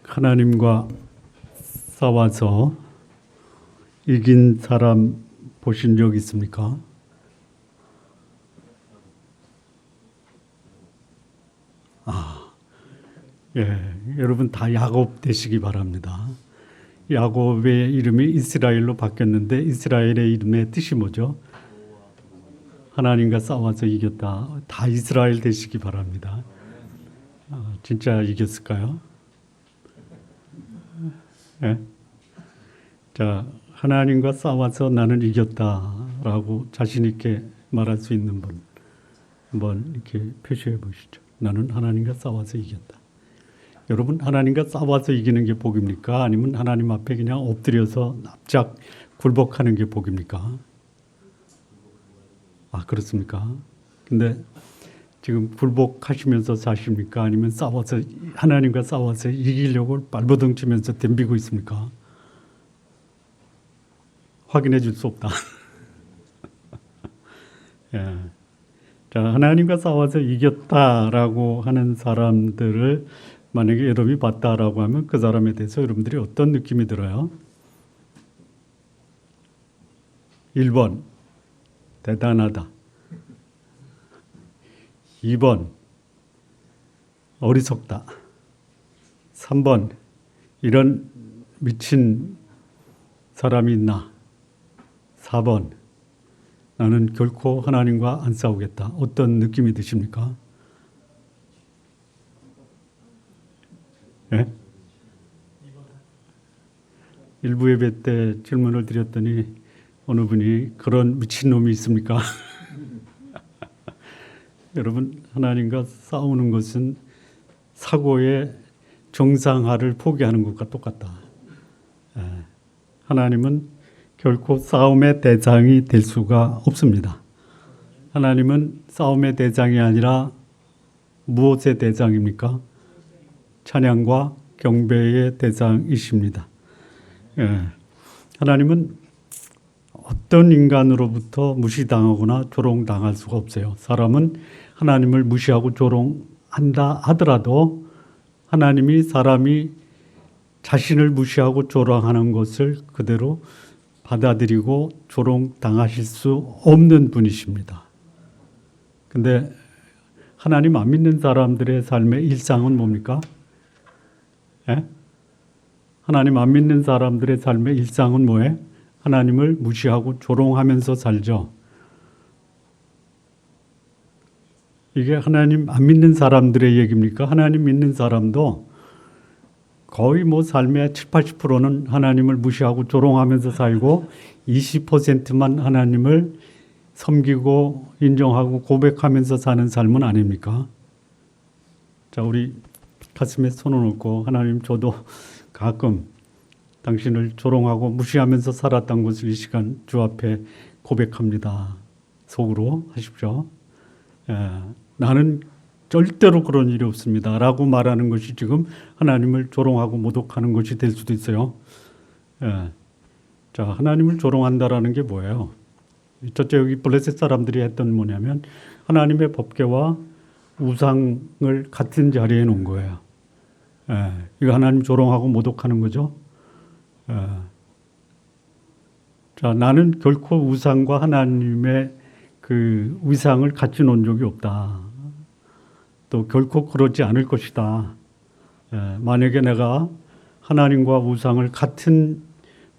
하나님과 싸워서 이긴 사람 보신 적 있습니까? 여러분 다 야곱 되시기 바랍니다. 야곱의 이름이 이스라엘로 바뀌었는데 이스라엘의 이름의 뜻이 뭐죠? 하나님과 싸워서 이겼다. 다 이스라엘 되시기 바랍니다. 진짜 이겼을까요? 네? 자, 하나님과 싸워서 나는 이겼다라고 자신 있게 말할 수 있는 분 한번 이렇게 표시해 보시죠. 나는 하나님과 싸워서 이겼다. 여러분, 하나님과 싸워서 이기는 게 복입니까? 아니면 하나님 앞에 그냥 엎드려서 납작 굴복하는 게 복입니까? 그렇습니까? 근데 지금 굴복하시면서 사십니까? 아니면 싸워서 하나님과 싸워서 이기려고 발버둥 치면서 덤비고 있습니까? 확인해 줄 수 없다. 예. 자, 하나님과 싸워서 이겼다라고 하는 사람들을 만약에 여러분이 봤다라고 하면 그 사람에 대해서 여러분들이 어떤 느낌이 들어요? 1번 대단하다. 2번 어리석다. 3번 이런 미친 사람이 있나. 4번 나는 결코 하나님과 안 싸우겠다. 어떤 느낌이 드십니까? 네? 일부 예배 때 질문을 드렸더니 어느 분이 그런 미친놈이 있습니까? 여러분, 하나님과 싸우는 것은 사고의 정상화를 포기하는 것과 똑같다. 하나님은 결코 싸움의 대상이 될 수가 없습니다. 하나님은 싸움의 대상이 아니라 무엇의 대상입니까? 찬양과 경배의 대상이십니다. 하나님은 어떤 인간으로부터 무시당하거나 조롱당할 수가 없어요. 사람은 하나님을 무시하고 조롱한다 하더라도 하나님이 사람이 자신을 무시하고 조롱하는 것을 그대로 받아들이고 조롱당하실 수 없는 분이십니다. 근데 하나님 안 믿는 사람들의 삶의 일상은 뭡니까? 하나님 안 믿는 사람들의 삶의 일상은 뭐예요? 하나님을 무시하고 조롱하면서 살죠. 이게 하나님 안 믿는 사람들의 얘기입니까? 하나님 믿는 사람도 거의 삶의 7, 80%는 하나님을 무시하고 조롱하면서 살고 20%만 하나님을 섬기고 인정하고 고백하면서 사는 삶은 아닙니까? 자, 우리 가슴에 손을 얹고 하나님, 저도 가끔 당신을 조롱하고 무시하면서 살았던 것을 이 시간 주 앞에 고백합니다. 속으로 하십시오. 나는 절대로 그런 일이 없습니다 라고 말하는 것이 지금 하나님을 조롱하고 모독하는 것이 될 수도 있어요. 자, 하나님을 조롱한다라는 게 뭐예요? 첫째, 여기 블레셋 사람들이 했던 뭐냐면 하나님의 법궤와 우상을 같은 자리에 놓은 거예요. 이거 하나님 조롱하고 모독하는 거죠. 자, 나는 결코 우상과 하나님의 그 위상을 같이 놓은 적이 없다. 또 결코 그러지 않을 것이다. 만약에 내가 하나님과 우상을 같은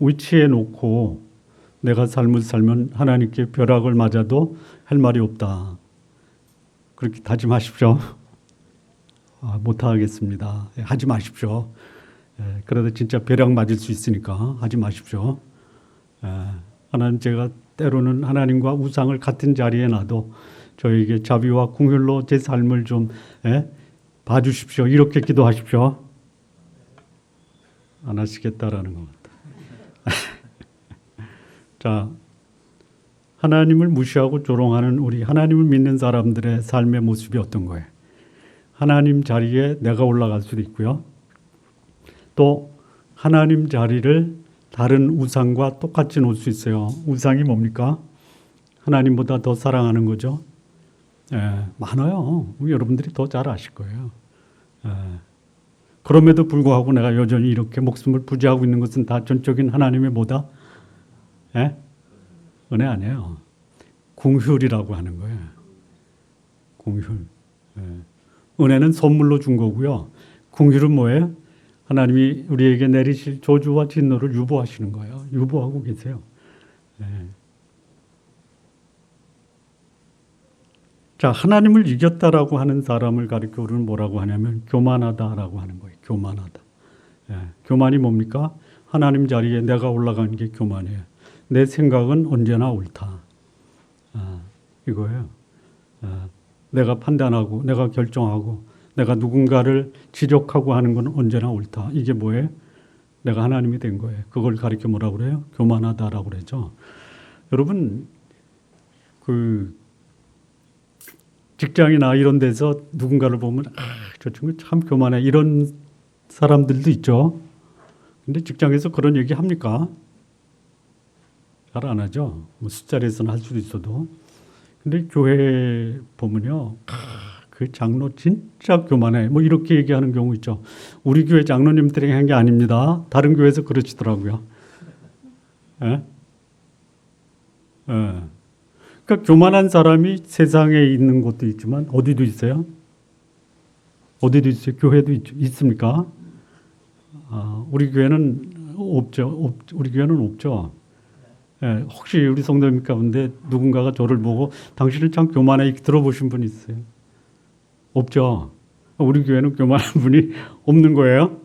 위치에 놓고 내가 삶을 살면 하나님께 벼락을 맞아도 할 말이 없다. 그렇게 다짐하십시오. 못하겠습니다. 하지 마십시오. 그래도 진짜 벼락 맞을 수 있으니까 하지 마십시오. 하나님, 제가 때로는 하나님과 우상을 같은 자리에 놔도 저에게 자비와 긍휼로 제 삶을 좀 봐주십시오. 이렇게 기도하십시오. 안 하시겠다라는 것 같다. 자, 하나님을 무시하고 조롱하는 우리 하나님을 믿는 사람들의 삶의 모습이 어떤 거예요? 하나님 자리에 내가 올라갈 수도 있고요. 또 하나님 자리를 다른 우상과 똑같이 놓을 수 있어요. 우상이 뭡니까? 하나님보다 더 사랑하는 거죠. 많아요. 여러분들이 더 잘 아실 거예요. 그럼에도 불구하고 내가 여전히 이렇게 목숨을 부지하고 있는 것은 다 전적인 하나님의 뭐다? 예? 은혜 아니에요. 궁휼이라고 하는 거예요. 궁휼. 예. 은혜는 선물로 준 거고요. 궁휼은 뭐예요? 하나님이 우리에게 내리실 저주와 진노를 유보하시는 거예요. 유보하고 계세요. 예. 자, 하나님을 이겼다라고 하는 사람을 가리켜 우리는 뭐라고 하냐면 교만하다라고 하는 거예요. 교만하다. 예. 교만이 뭡니까? 하나님 자리에 내가 올라간 게 교만이에요. 내 생각은 언제나 옳다. 이거예요. 내가 판단하고 내가 결정하고 내가 누군가를 지적하고 하는 건 언제나 옳다. 이게 뭐예요? 내가 하나님이 된 거예요. 그걸 가리켜 뭐라고 그래요? 교만하다라고 그러죠. 여러분, 그 직장이나 이런 데서 누군가를 보면 저 친구 참 교만해 이런 사람들도 있죠. 근데 직장에서 그런 얘기 합니까? 잘 안 하죠. 뭐 술자리에서는 할 수도 있어도. 근데 교회 보면요, 그 장로 진짜 교만해. 뭐 이렇게 얘기하는 경우 있죠. 우리 교회 장로님들이 한 게 아닙니다. 다른 교회에서 그러시더라고요. 예? 예. 그러니까 교만한 사람이 세상에 있는 곳도 있지만 어디도 있어요? 어디도 있어요? 교회도 있습니까? 우리 교회는 없죠. 우리 교회는 없죠. 예, 혹시 우리 성도님 가운데 누군가가 저를 보고 당신은 참 교만해 들어보신 분 있어요? 없죠. 우리 교회는 교만한 분이 없는 거예요.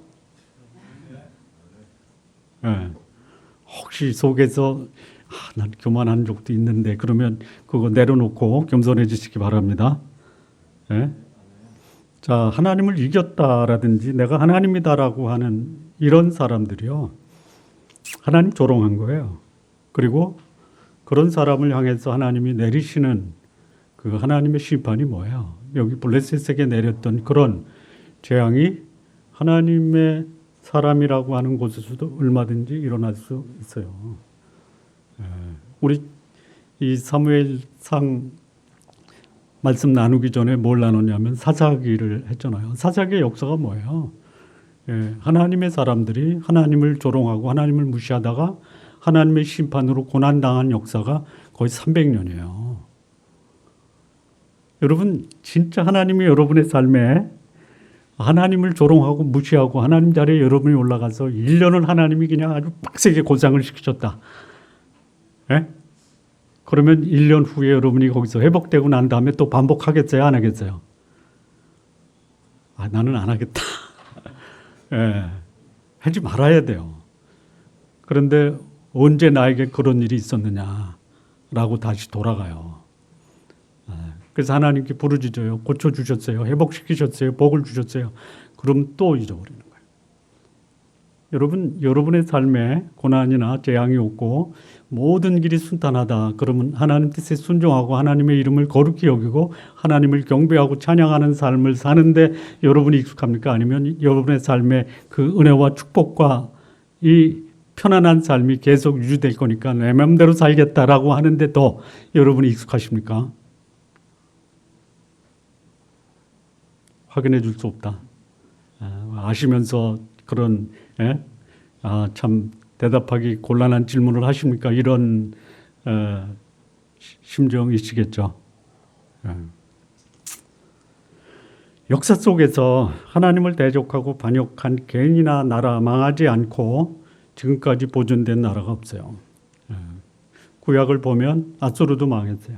예. 혹시 속에서 난 교만한 적도 있는데 그러면 그거 내려놓고 겸손해지시기 바랍니다. 예? 자, 하나님을 이겼다라든지 내가 하나님이다라고 하는 이런 사람들이요. 하나님 조롱한 거예요. 그리고 그런 사람을 향해서 하나님이 내리시는 그 하나님의 심판이 뭐예요? 여기 블레셋에게 내렸던 그런 재앙이 하나님의 사람이라고 하는 곳에서도 얼마든지 일어날 수 있어요. 우리 이 사무엘상 말씀 나누기 전에 뭘 나눴냐면 사사기를 했잖아요. 사사기의 역사가 뭐예요? 하나님의 사람들이 하나님을 조롱하고 하나님을 무시하다가 하나님의 심판으로 고난당한 역사가 거의 300년이에요. 여러분 진짜 하나님이 여러분의 삶에 하나님을 조롱하고 무시하고 하나님 자리에 여러분이 올라가서 1년을 하나님이 그냥 아주 빡세게 고생을 시키셨다. 예? 그러면 1년 후에 여러분이 거기서 회복되고 난 다음에 또 반복하겠어요? 안 하겠어요? 나는 안 하겠다. 예, 하지 말아야 돼요. 그런데 언제 나에게 그런 일이 있었느냐라고 다시 돌아가요. 그래서 하나님께 부르짖어요. 고쳐주셨어요. 회복시키셨어요. 복을 주셨어요. 그럼 또 잊어버리는 거예요. 여러분, 여러분의 삶에 고난이나 재앙이 없고 모든 길이 순탄하다. 그러면 하나님 뜻에 순종하고 하나님의 이름을 거룩히 여기고 하나님을 경배하고 찬양하는 삶을 사는데 여러분이 익숙합니까? 아니면 여러분의 삶에 그 은혜와 축복과 이 편안한 삶이 계속 유지될 거니까 내 마음대로 살겠다라고 하는데 더 여러분이 익숙하십니까? 확인해 줄 수 없다. 아시면서 그런 참 대답하기 곤란한 질문을 하십니까? 이런 심정이시겠죠. 역사 속에서 하나님을 대적하고 반역한 개인이나 나라 망하지 않고 지금까지 보존된 나라가 없어요. 구약을 보면 아수르도 망했어요.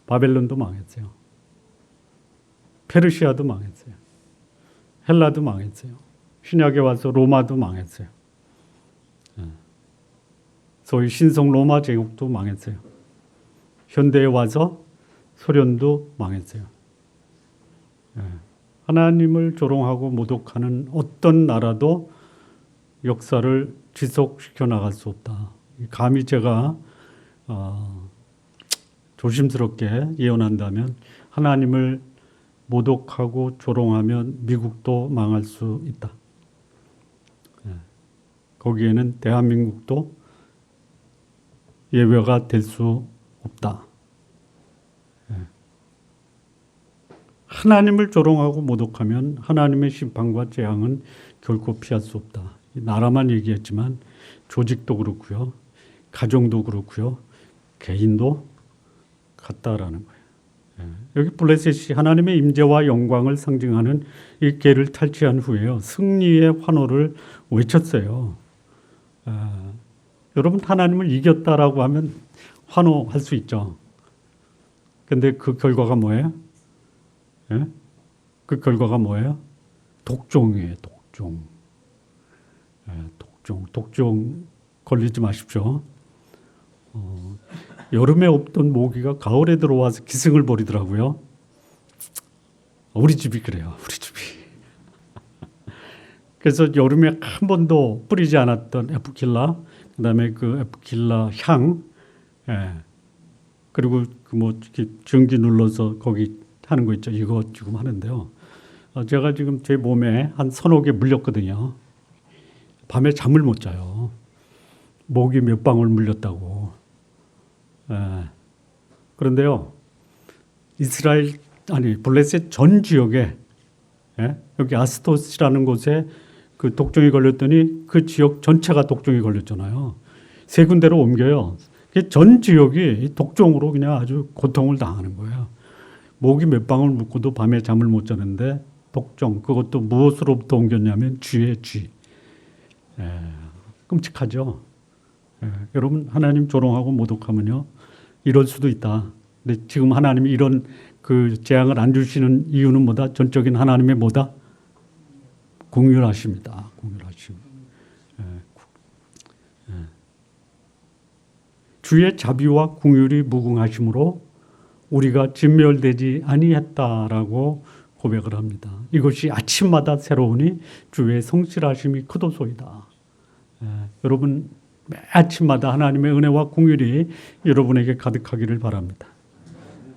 바벨론도 망했어요. 페르시아도 망했어요. 헬라도 망했어요. 신약에 와서 로마도 망했어요. 소위 신성 로마 제국도 망했어요. 현대에 와서 소련도 망했어요. 하나님을 조롱하고 모독하는 어떤 나라도 역사를 지속시켜 나갈 수 없다. 감히 제가 조심스럽게 예언한다면 하나님을 모독하고 조롱하면 미국도 망할 수 있다. 거기에는 대한민국도 예외가 될 수 없다. 하나님을 조롱하고 모독하면 하나님의 심판과 재앙은 결코 피할 수 없다. 나라만 얘기했지만 조직도 그렇고요. 가정도 그렇고요. 개인도 같다라는 거예요. 여기 블레셋이 하나님의 임재와 영광을 상징하는 이 궤를 탈취한 후에요. 승리의 환호를 외쳤어요. 여러분 하나님을 이겼다라고 하면 환호할 수 있죠. 근데 그 결과가 뭐예요? 예? 그 결과가 뭐예요? 독종이에요. 독종. 독종 걸리지 마십시오. 여름에 없던 모기가 가을에 들어와서 기승을 부리더라고요. 우리 집이 그래요. 우리 집이. 그래서 여름에 한 번도 뿌리지 않았던 에프킬라, 그다음에 그 에프킬라 향, 그리고 그 뭐 전기 눌러서 거기 하는 거 있죠. 이거 지금 하는데요. 제가 지금 제 몸에 한 서너 개 물렸거든요. 밤에 잠을 못 자요. 모기 몇 방울 물렸다고. 그런데요, 블레셋 전 지역에, 여기 아스토스라는 곳에 그 독종이 걸렸더니 그 지역 전체가 독종이 걸렸잖아요. 세 군데로 옮겨요. 전 지역이 독종으로 그냥 아주 고통을 당하는 거예요. 모기 몇 방울 묻고도 밤에 잠을 못 자는데 독종, 그것도 무엇으로부터 옮겼냐면 쥐의 쥐. 끔찍하죠. 여러분 하나님 조롱하고 모독하면요 이럴 수도 있다. 근데 지금 하나님이 이런 그 재앙을 안 주시는 이유는 뭐다? 전적인 하나님의 뭐다? 공율하십니다. 공율하심. 주의 자비와 공율이 무궁하심으로 우리가 진멸되지 아니했다라고 고백을 합니다. 이것이 아침마다 새로우니 주의 성실하심이 크도소이다. 여러분 매 아침마다 하나님의 은혜와 공율이 여러분에게 가득하기를 바랍니다.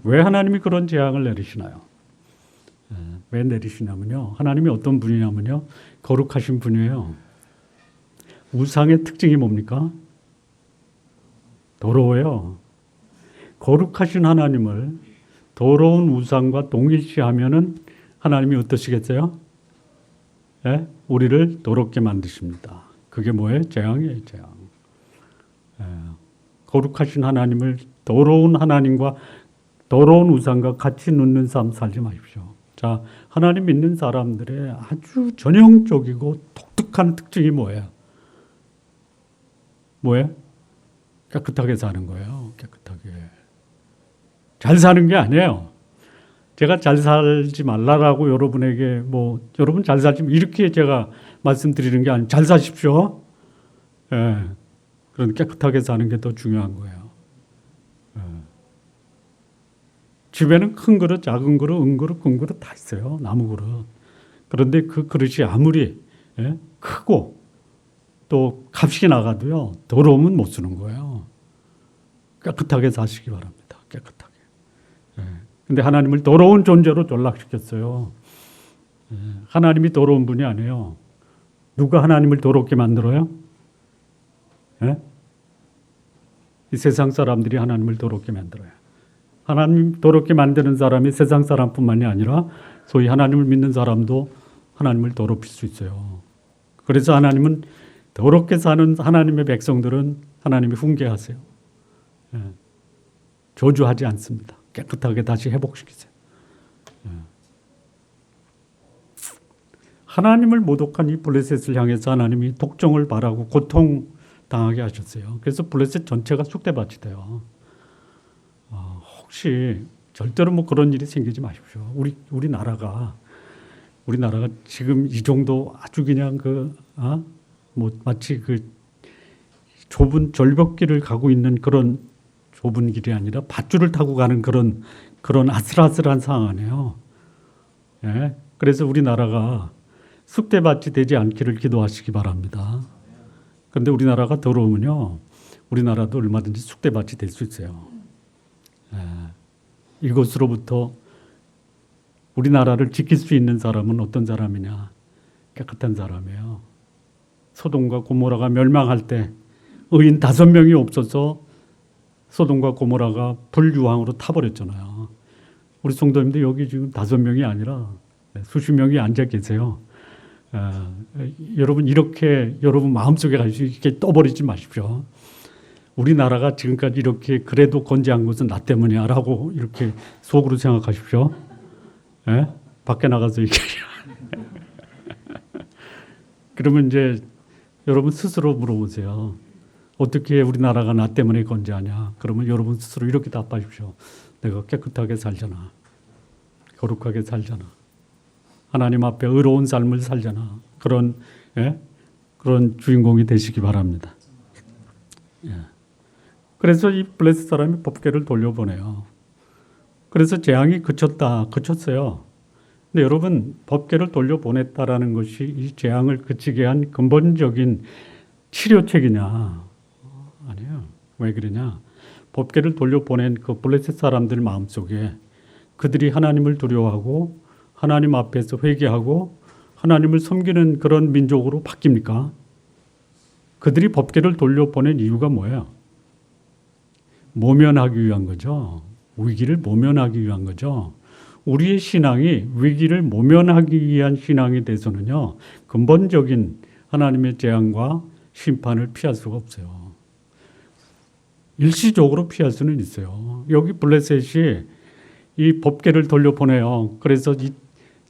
왜 하나님이 그런 재앙을 내리시나요? 왜 내리시냐면요. 하나님이 어떤 분이냐면요. 거룩하신 분이에요. 우상의 특징이 뭡니까? 더러워요. 거룩하신 하나님을 더러운 우상과 동일시하면은 하나님이 어떠시겠어요? 우리를 더럽게 만드십니다. 그게 뭐예요? 재앙이에요, 재앙. 거룩하신 하나님을 더러운 하나님과 더러운 우상과 같이 놓는 삶 살지 마십시오. 자, 하나님 믿는 사람들의 아주 전형적이고 독특한 특징이 뭐예요? 뭐예요? 깨끗하게 사는 거예요. 깨끗하게. 잘 사는 게 아니에요. 제가 잘 살지 말라라고 여러분에게 여러분 잘 살지 이렇게 제가 말씀드리는 게 아니에요. 잘 사십시오. 그런 깨끗하게 사는 게 더 중요한 거예요. 집에는 큰 그릇, 작은 그릇, 은그릇, 금그릇 다 있어요. 나무 그릇. 그런데 그 그릇이 아무리 크고 또 값이 나가도요. 더러우면 못 쓰는 거예요. 깨끗하게 사시기 바랍니다. 깨끗하게. 근데 하나님을 더러운 존재로 전락시켰어요. 하나님이 더러운 분이 아니에요. 누가 하나님을 더럽게 만들어요? 이 세상 사람들이 하나님을 더럽게 만들어요. 하나님 더럽게 만드는 사람이 세상 사람뿐만이 아니라 소위 하나님을 믿는 사람도 하나님을 더럽힐 수 있어요. 그래서 하나님은 더럽게 사는 하나님의 백성들은 하나님이 훈계하세요. 저주하지 않습니다. 깨끗하게 다시 회복시키세요. 하나님을 모독한 이 블레셋을 향해서 하나님이 독종을 바라고 고통당하게 하셨어요. 그래서 블레셋 전체가 쑥대밭이 돼요. 혹시 절대로 그런 일이 생기지 마십시오. 우리나라가 지금 이 정도 아주 그냥 마치 그 좁은 절벽길을 가고 있는 그런 좁은 길이 아니라 밧줄을 타고 가는 그런 아슬아슬한 상황 아니에요. 그래서 우리나라가 쑥대밭이 되지 않기를 기도하시기 바랍니다. 그런데 우리나라가 더러우면요, 우리나라도 얼마든지 쑥대밭이 될 수 있어요. 이것으로부터 우리나라를 지킬 수 있는 사람은 어떤 사람이냐? 깨끗한 사람이에요. 소돔과 고모라가 멸망할 때 의인 5명이 없어서 소돔과 고모라가 불유황으로 타버렸잖아요. 우리 성도님들 여기 지금 5명이 아니라 수십 명이 앉아 계세요. 여러분 이렇게 여러분 마음속에 가지고 이렇게 떠버리지 마십시오. 우리나라가 지금까지 이렇게 그래도 건재한 것은 나 때문이야라고 이렇게 속으로 생각하십시오. 예? 밖에 나가서 이렇게 그러면 이제 여러분 스스로 물어보세요. 어떻게 우리나라가 나 때문에 건재하냐? 그러면 여러분 스스로 이렇게 답하십시오. 내가 깨끗하게 살잖아. 거룩하게 살잖아. 하나님 앞에 의로운 삶을 살잖아. 그런 주인공이 되시기 바랍니다. 예. 그래서 이 블레셋 사람이 법궤를 돌려보내요. 그래서 재앙이 그쳤어요. 근데 여러분 법궤를 돌려보냈다라는 것이 이 재앙을 그치게 한 근본적인 치료책이냐? 아니에요. 왜 그러냐? 법궤를 돌려보낸 그 블레셋 사람들 마음속에 그들이 하나님을 두려워하고 하나님 앞에서 회개하고 하나님을 섬기는 그런 민족으로 바뀝니까? 그들이 법궤를 돌려보낸 이유가 뭐예요? 모면하기 위한 거죠. 위기를 모면하기 위한 거죠. 우리의 신앙이 위기를 모면하기 위한 신앙이 돼서는요, 근본적인 하나님의 재앙과 심판을 피할 수가 없어요. 일시적으로 피할 수는 있어요. 여기 블레셋이 이 법궤를 돌려보내요. 그래서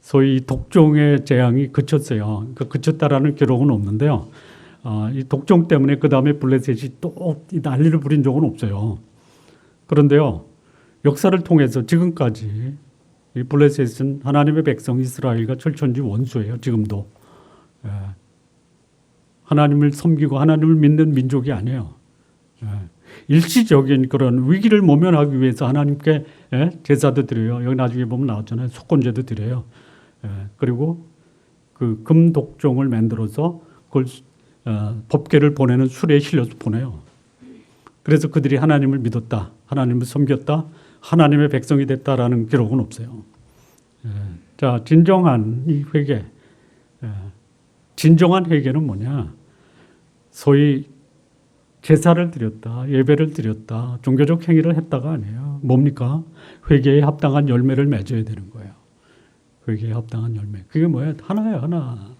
소위 독종의 재앙이 그쳤어요. 그러니까 그쳤다라는 기록은 없는데요. 이 독종 때문에 그 다음에 블레셋이 또 난리를 부린 적은 없어요. 그런데요, 역사를 통해서 지금까지 이 블레셋은 하나님의 백성 이스라엘과 철천지 원수예요. 지금도. 하나님을 섬기고 하나님을 믿는 민족이 아니에요. 일시적인 그런 위기를 모면하기 위해서 하나님께 제사도 드려요. 여기 나중에 보면 나왔잖아요. 속건제도 드려요. 그리고 그 금독종을 만들어서 그걸 법궤를 보내는 수레에 실려서 보내요. 그래서 그들이 하나님을 믿었다, 하나님을 섬겼다, 하나님의 백성이 됐다라는 기록은 없어요. 자, 진정한 이 회개, 진정한 회개는 뭐냐? 소위 제사를 드렸다, 예배를 드렸다, 종교적 행위를 했다가 아니에요. 뭡니까? 회개에 합당한 열매를 맺어야 되는 거예요. 회개에 합당한 열매. 그게 뭐예요? 하나예요, 하나.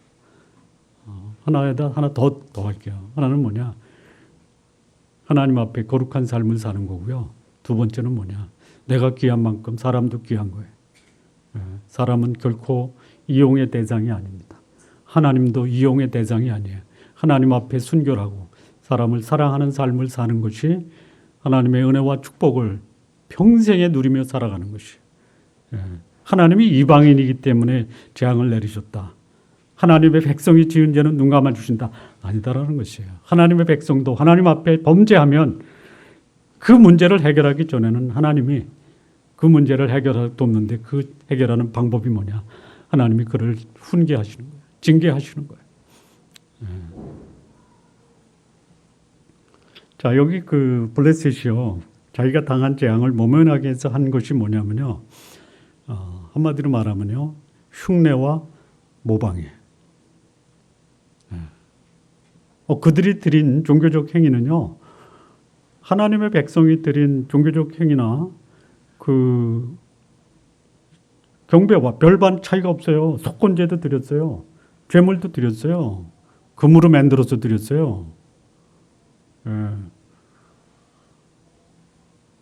하나에다 하나 더 할게요. 하나는 뭐냐? 하나님 앞에 거룩한 삶을 사는 거고요. 두 번째는 뭐냐? 내가 귀한 만큼 사람도 귀한 거예요. 사람은 결코 이용의 대상이 아닙니다. 하나님도 이용의 대상이 아니에요. 하나님 앞에 순결하고 사람을 사랑하는 삶을 사는 것이 하나님의 은혜와 축복을 평생에 누리며 살아가는 것이에요. 하나님이 이방인이기 때문에 재앙을 내리셨다. 하나님의 백성이 지은 죄는 눈 감아 주신다. 아니다라는 것이에요. 하나님의 백성도 하나님 앞에 범죄하면 그 문제를 해결하기 전에는 하나님이 그 문제를 해결할 수 없는데 그 해결하는 방법이 뭐냐? 하나님이 그를 훈계하시는 거예요. 징계하시는 거예요. 자, 여기 그 블레셋이요. 자기가 당한 재앙을 모면하게 해서 한 것이 뭐냐면요. 한마디로 말하면요. 흉내와 모방이에요. 그들이 드린 종교적 행위는요. 하나님의 백성이 드린 종교적 행위나 그 경배와 별반 차이가 없어요. 속건제도 드렸어요. 죄물도 드렸어요. 금으로 만들어서 드렸어요.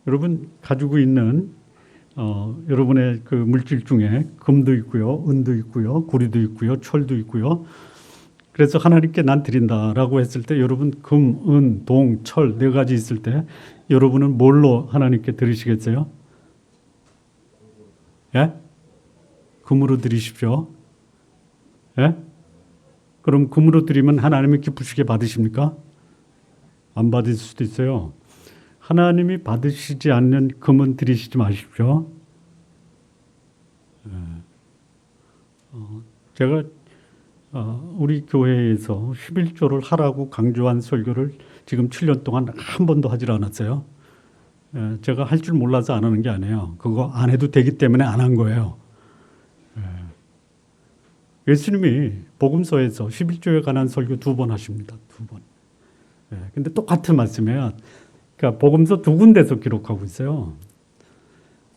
여러분 가지고 있는 여러분의 그 물질 중에 금도 있고요, 은도 있고요, 구리도 있고요, 철도 있고요. 그래서 하나님께 난 드린다라고 했을 때 여러분 금, 은, 동, 철 네 가지 있을 때 여러분은 뭘로 하나님께 드리시겠어요? 예? 금으로 드리십시오. 예? 그럼 금으로 드리면 하나님이 기쁘시게 받으십니까? 안 받을 수도 있어요. 하나님이 받으시지 않는 금은 드리시지 마십시오. 제가 우리 교회에서 11조를 하라고 강조한 설교를 지금 7년 동안 한 번도 하질 않았어요. 제가 할 줄 몰라서 안 하는 게 아니에요. 그거 안 해도 되기 때문에 안 한 거예요. 예수님이 복음서에서 11조에 관한 설교 2번 하십니다. 2번. 근데 똑같은 말씀이에요. 그러니까 복음서 2군데서 기록하고 있어요.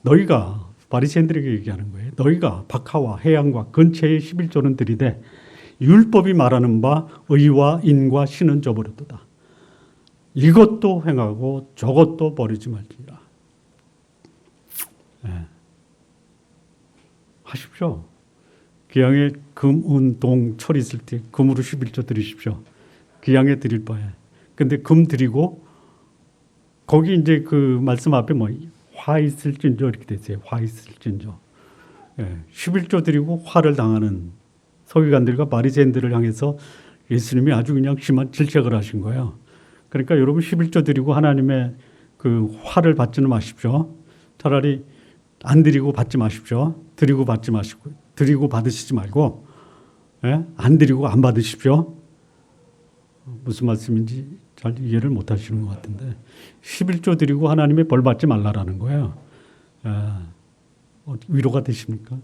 너희가 바리새인들에게 얘기하는 거예요. 너희가 박하와 해양과 근처의 11조는 들이되 율법이 말하는 바 의와 인과 신은 저버렸도다. 이것도 행하고 저것도 버리지 말지니라. 네. 하십시오. 기양에 금, 은, 동, 철 있을 때 금으로 11조 드리십시오. 기양에 드릴 바에. 근데 금 드리고 거기 이제 그 말씀 앞에 뭐 화 있을진저 이렇게 되세요. 화 있을진저. 예, 11조 드리고 화를 당하는 서기관들과 바리새인들을 향해서 예수님이 아주 그냥 심한 질책을 하신 거예요. 그러니까 여러분 11조 드리고 하나님의 그 화를 받지는 마십시오. 차라리 안 드리고 받지 마십시오. 드리고 받지 마시고 드리고 받으시지 말고 예? 안 드리고 안 받으십시오. 무슨 말씀인지 잘 이해를 못 하시는 것 같은데 11조 드리고 하나님의 벌 받지 말라라는 거예요. 위로가 되십니까?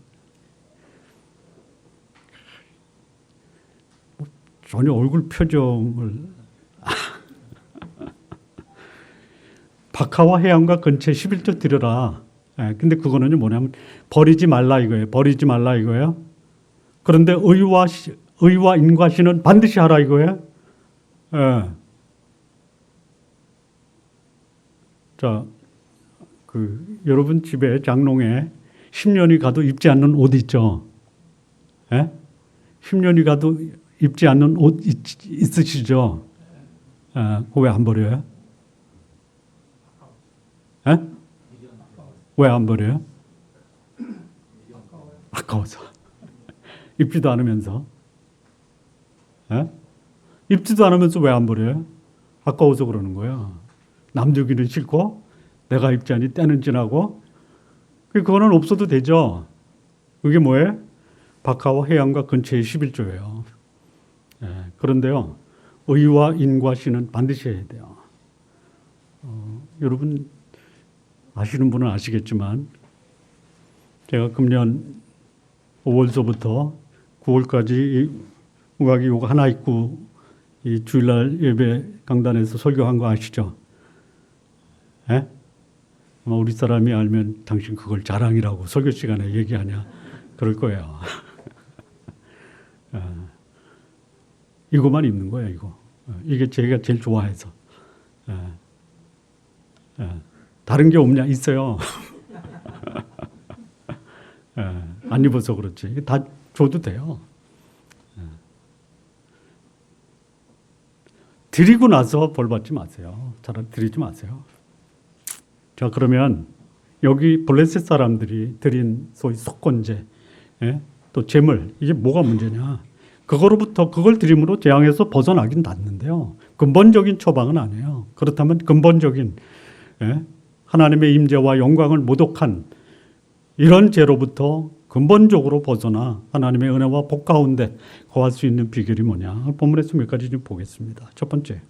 전혀 얼굴 표정을 박하와 해양과 근처에 11조 드려라. 근데 그거는 뭐냐면 버리지 말라 이거예요. 버리지 말라 이거예요. 그런데 의와 인과 신은 반드시 하라 이거예요. 자, 여러분 집에 장롱에 10년이 가도 입지 않는 옷 있죠? 10년이 가도 입지 않는 옷 있으시죠? 그거 왜 안 버려요? 왜 안 버려요? 아까워서. 입지도 않으면서. 입지도 않으면서 왜 안 버려요? 아까워서 그러는 거예요. 남 주기는 싫고 내가 입지 않니 때는 지나고 그거는 없어도 되죠. 그게 뭐예요? 박하와 해양과 근처의 11조예요. 그런데요. 의와 인과 신은 반드시 해야 돼요. 여러분 아시는 분은 아시겠지만 제가 금년 5월서부터 9월까지 우각이 요거 하나 있고 이 주일날 예배 강단에서 설교한 거 아시죠? 아마 우리 사람이 알면 당신 그걸 자랑이라고 설교 시간에 얘기하냐 그럴 거예요. 이거만 입는 거예요. 이거. 이게 제가 제일 좋아해서. 다른 게 없냐? 있어요. 안 입어서 그렇지. 다 줘도 돼요. 드리고 나서 벌 받지 마세요. 차라리 드리지 마세요. 자, 그러면 여기 블레셋 사람들이 드린 소위 속건제, 또 재물, 이게 뭐가 문제냐? 그거로부터 그걸 드림으로 재앙에서 벗어나긴 낫는데요. 근본적인 처방은 아니에요. 그렇다면 근본적인 하나님의 임재와 영광을 모독한 이런 죄로부터 근본적으로 벗어나 하나님의 은혜와 복 가운데 거할 수 있는 비결이 뭐냐? 본문에서 몇 가지 좀 보겠습니다. 첫 번째,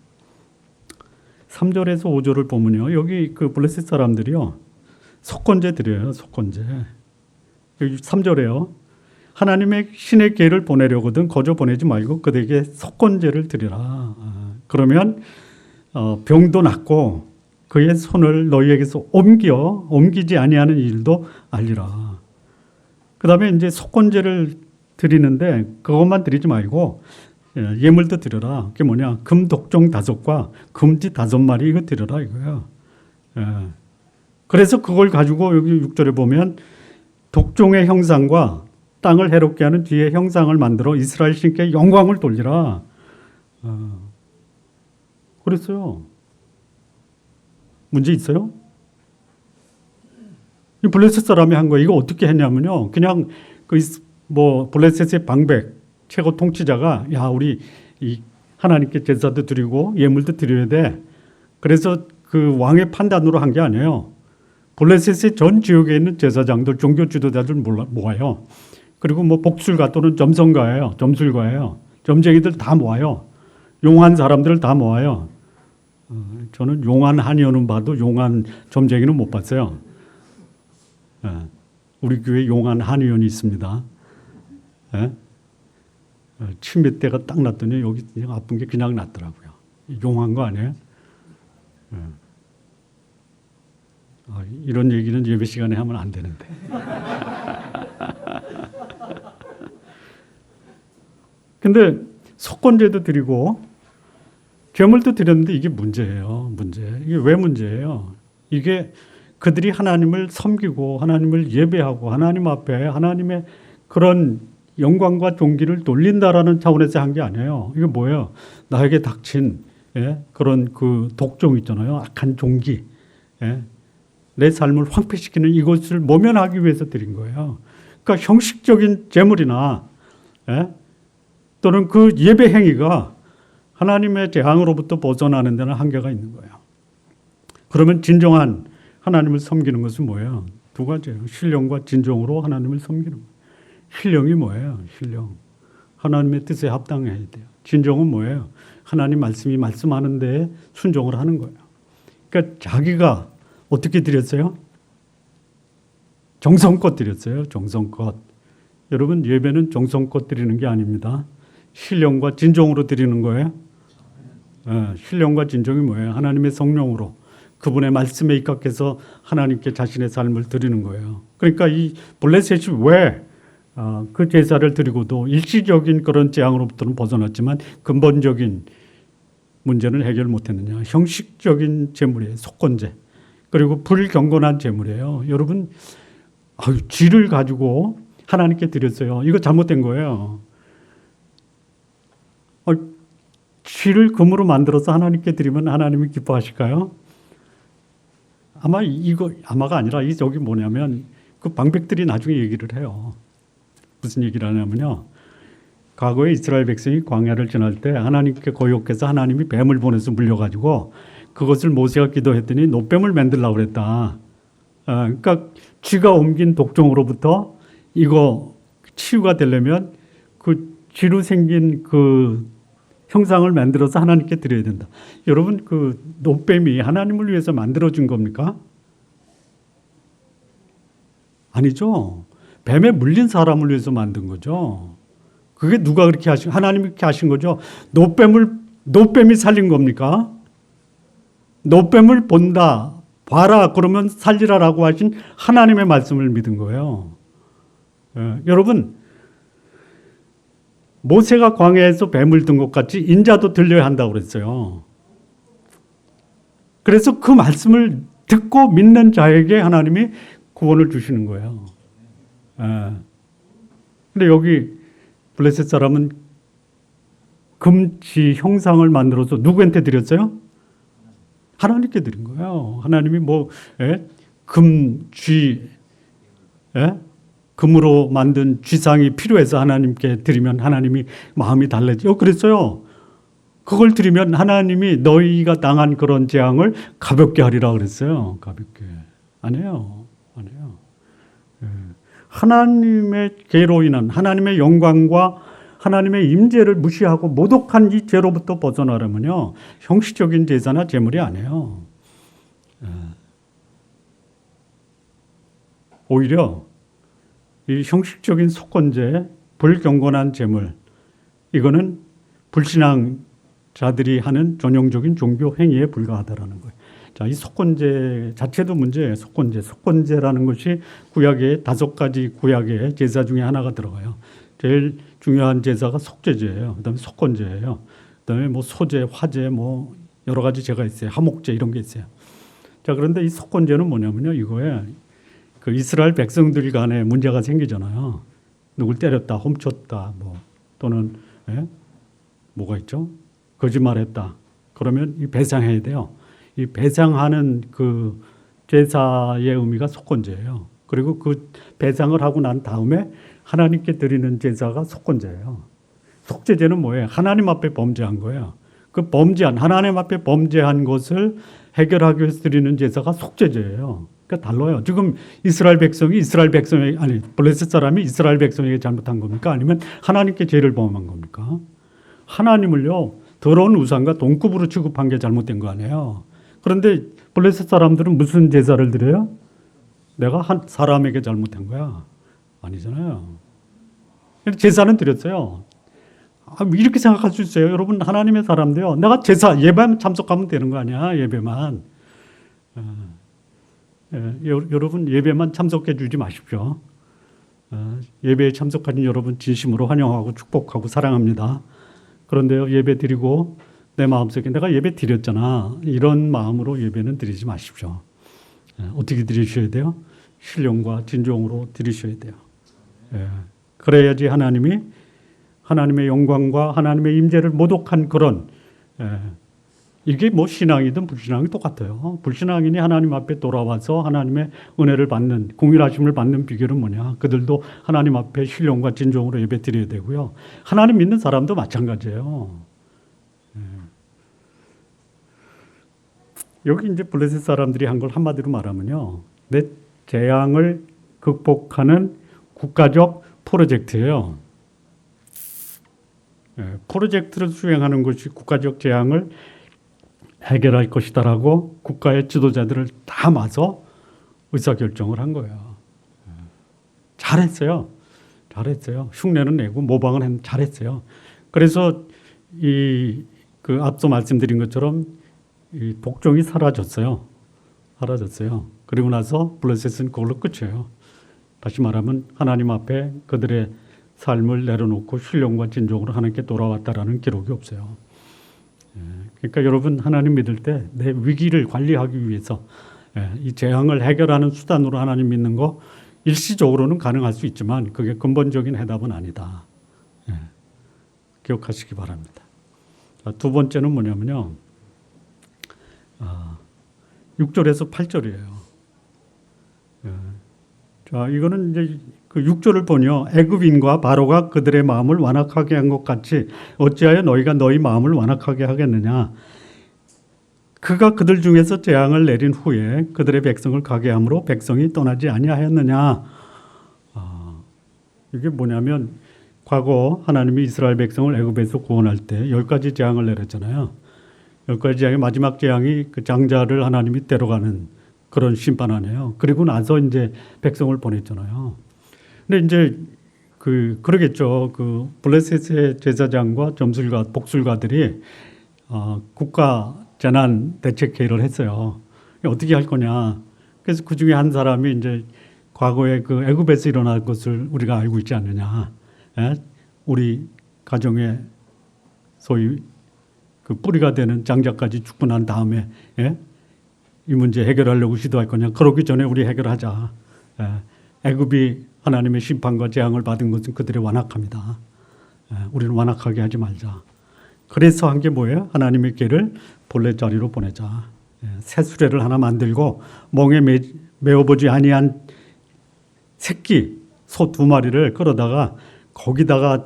3절에서 5절을 보면요. 여기 그 블레셋 사람들이요. 속건제 드려요. 속건제. 여기 3절에요. 하나님의 신의 계를 보내려거든 거저 보내지 말고 그들에게 속건제를 드리라. 그러면 병도 낫고 그의 손을 너희에게서 옮기지 아니하는 일도 알리라. 그 다음에 이제 속건제를 드리는데 그것만 드리지 말고 예물도 드려라. 그게 뭐냐? 금 독종 5과 금지 5마리 이거 드려라 이거예요. 그래서 그걸 가지고 여기 6절에 보면 독종의 형상과 땅을 해롭게 하는 뒤의 형상을 만들어 이스라엘 신께 영광을 돌리라. 그랬어요. 문제 있어요? 이 블레셋 사람이 한 거예요. 이거 어떻게 했냐면요. 그냥 블레셋의 방백 최고 통치자가 우리 이 하나님께 제사도 드리고 예물도 드려야 돼. 그래서 그 왕의 판단으로 한 게 아니에요. 블레셋의 전 지역에 있는 제사장들, 종교 지도자들 모아요. 그리고 복술가 또는 점성가예요. 점술가예요. 점쟁이들 다 모아요. 용한 사람들을 다 모아요. 저는 용한 한의원은 봐도 용한 점쟁이는 못 봤어요. 우리 교회 용한 한의원이 있습니다. 침 몇 대가 딱 났더니 여기 그냥 아픈 게 그냥 났더라고요. 용한 거 아니에요? 이런 얘기는 예배 시간에 하면 안 되는데. 근데 속건제도 드리고 제물도 드렸는데 이게 문제예요. 이게 왜 문제예요? 이게 그들이 하나님을 섬기고 하나님을 예배하고 하나님 앞에 하나님의 그런 영광과 존귀를 돌린다라는 차원에서 한 게 아니에요. 이게 뭐예요? 나에게 닥친 그런 그 독종 있잖아요. 악한 종기. 내 삶을 황폐시키는 이것을 모면하기 위해서 드린 거예요. 그러니까 형식적인 제물이나 또는 그 예배 행위가 하나님의 재앙으로부터 벗어나는 데는 한계가 있는 거예요. 그러면 진정한 하나님을 섬기는 것은 뭐예요? 두 가지예요. 신령과 진정으로 하나님을 섬기는 거예요. 신령이 뭐예요? 신령. 하나님의 뜻에 합당해야 돼요. 진정은 뭐예요? 하나님 말씀이 말씀하는데 순종을 하는 거예요. 그러니까 자기가 어떻게 드렸어요? 정성껏 드렸어요. 정성껏. 여러분 예배는 정성껏 드리는 게 아닙니다. 신령과 진정으로 드리는 거예요. 신령과 진정이 뭐예요? 하나님의 성령으로 그분의 말씀에 입각해서 하나님께 자신의 삶을 드리는 거예요. 그러니까 이 블레셋이 왜 그 제사를 드리고도 일시적인 그런 재앙으로부터는 벗어났지만 근본적인 문제는 해결 못했느냐. 형식적인 제물이에요. 속건제. 그리고 불경건한 제물이에요. 여러분 쥐를 가지고 하나님께 드렸어요. 이거 잘못된 거예요. 쥐를 금으로 만들어서 하나님께 드리면 하나님이 기뻐하실까요? 아마가 아니라 저기 뭐냐면 그 방백들이 나중에 얘기를 해요. 무슨 얘기를 하냐면요. 과거에 이스라엘 백성이 광야를 지날 때 하나님께 거역해서 하나님이 뱀을 보내서 물려가지고 그것을 모세가 기도했더니 노뱀을 만들려고 그랬다. 그러니까 쥐가 옮긴 독종으로부터 이거 치유가 되려면 그 쥐로 생긴 그 형상을 만들어서 하나님께 드려야 된다. 여러분 그 노뱀이 하나님을 위해서 만들어진 겁니까? 아니죠. 뱀에 물린 사람을 위해서 만든 거죠. 그게 누가 그렇게 하나님이 그렇게 하신 거죠. 노뱀이 살린 겁니까? 노뱀을 본다, 봐라 그러면 살리라라고 하신 하나님의 말씀을 믿은 거예요. 여러분 모세가 광야에서 뱀을 든 것 같이 인자도 들려야 한다고 그랬어요. 그래서 그 말씀을 듣고 믿는 자에게 하나님이 구원을 주시는 거예요. 근데 여기 블레셋 사람은 금지 형상을 만들어서 누구한테 드렸어요? 하나님께 드린 거예요. 하나님이 금으로 만든 쥐상이 필요해서 하나님께 드리면 하나님이 마음이 달라지요. 그랬어요. 그걸 드리면 하나님이 너희가 당한 그런 재앙을 가볍게 하리라 그랬어요. 가볍게. 아니에요. 하나님의 죄로 인한 하나님의 영광과 하나님의 임재를 무시하고 모독한 이 죄로부터 벗어나려면요. 형식적인 제사나 제물이 아니에요. 오히려 이 형식적인 속건제, 불경건한 제물, 이거는 불신앙자들이 하는 전형적인 종교 행위에 불과하다라는 거예요. 자, 이 속건제 자체도 문제예요. 속건제라는 것이 구약의 5가지 구약의 제사 중에 하나가 들어가요. 제일 중요한 제사가 속죄제예요. 그다음에 속건제예요. 그다음에 소제, 화제, 여러 가지 제가 있어요. 하목제 이런 게 있어요. 자, 그런데 이 속건제는 뭐냐면요, 이거에 그 이스라엘 백성들 간에 문제가 생기잖아요. 누굴 때렸다, 훔쳤다, 또는 뭐가 있죠? 거짓말했다. 그러면 이 배상해야 돼요. 이 배상하는 그 제사의 의미가 속건제예요. 그리고 그 배상을 하고 난 다음에 하나님께 드리는 제사가 속건제예요. 속죄제는 뭐예요? 하나님 앞에 범죄한 거예요. 그 하나님 앞에 범죄한 것을 해결하기 위해서 드리는 제사가 속죄제예요. 그러니까 달라요. 지금 블레셋 사람이 이스라엘 백성에게 잘못한 겁니까? 아니면 하나님께 죄를 범한 겁니까? 하나님을요, 더러운 우상과 동급으로 취급한 게 잘못된 거 아니에요. 그런데 블레셋 사람들은 무슨 제사를 드려요? 내가 한 사람에게 잘못한 거야. 아니잖아요. 제사는 드렸어요. 이렇게 생각할 수 있어요. 여러분 하나님의 사람도요. 내가 예배만 참석하면 되는 거 아니야. 예배만. 여러분 예배만 참석해 주지 마십시오. 예배에 참석하신 여러분 진심으로 환영하고 축복하고 사랑합니다. 그런데요, 예배 드리고 내 마음속에 내가 예배 드렸잖아, 이런 마음으로 예배는 드리지 마십시오. 어떻게 드리셔야 돼요? 신령과 진정으로 드리셔야 돼요. 그래야지 하나님의 영광과 하나님의 임재를 모독한 그런, 이게 뭐 신앙이든 불신앙이 똑같아요. 불신앙인이 하나님 앞에 돌아와서 하나님의 은혜를 받는, 공일하심을 받는 비결은 뭐냐? 그들도 하나님 앞에 신령과 진정으로 예배 드려야 되고요. 하나님 믿는 사람도 마찬가지예요. 여기 이제 블레셋 사람들이 한 걸 한마디로 말하면요, 내 재앙을 극복하는 국가적 프로젝트예요. 프로젝트를 수행하는 것이 국가적 재앙을 해결할 것이다라고 국가의 지도자들을 다 모아서 의사결정을 한 거예요. 잘했어요. 흉내는 내고 모방은 잘했어요. 그래서 그 앞서 말씀드린 것처럼 이 복종이 사라졌어요. 그리고 나서 블레셋은 그걸로 끝이에요. 다시 말하면 하나님 앞에 그들의 삶을 내려놓고 신령과 진정으로 하나님께 돌아왔다라는 기록이 없어요. 그러니까 여러분, 하나님 믿을 때 내 위기를 관리하기 위해서 이 재앙을 해결하는 수단으로 하나님 믿는 거 일시적으로는 가능할 수 있지만 그게 근본적인 해답은 아니다. 기억하시기 바랍니다. 두 번째는 뭐냐면요, 6절에서 8절이에요. 자, 이거는 이제 그 6절을 보니요, 애굽인과 바로가 그들의 마음을 완악하게 한 것 같이 어찌하여 너희가 너희 마음을 완악하게 하겠느냐. 그가 그들 중에서 재앙을 내린 후에 그들의 백성을 가게 함으로 백성이 떠나지 아니하였느냐. 이게 뭐냐면 과거 하나님이 이스라엘 백성을 애굽에서 구원할 때 10가지 재앙을 내렸잖아요. 10가지 재앙의 마지막 재앙이 그 장자를 하나님이 데려가는 그런 심판 아니에요. 그리고 나서 이제 백성을 보냈잖아요. 근데 이제 그러겠죠. 그 블레셋의 제사장과 점술가, 복술가들이 국가 재난 대책회의를 했어요. 어떻게 할 거냐. 그래서 그 중에 한 사람이 이제 과거에 그 애굽에서 일어날 것을 우리가 알고 있지 않느냐. 우리 가정에 소위 그 뿌리가 되는 장자까지 죽고 난 다음에 이 문제 해결하려고 시도할 거냐. 그러기 전에 우리 해결하자. 애굽이 하나님의 심판과 재앙을 받은 것은 그들의 완악함이다. 우리는 완악하게 하지 말자. 그래서 한 게 뭐예요? 하나님의 길을 본래 자리로 보내자. 새 수레를 하나 만들고 멍에 메어보지 아니한 새끼 소 2마리를 끌어다가 거기다가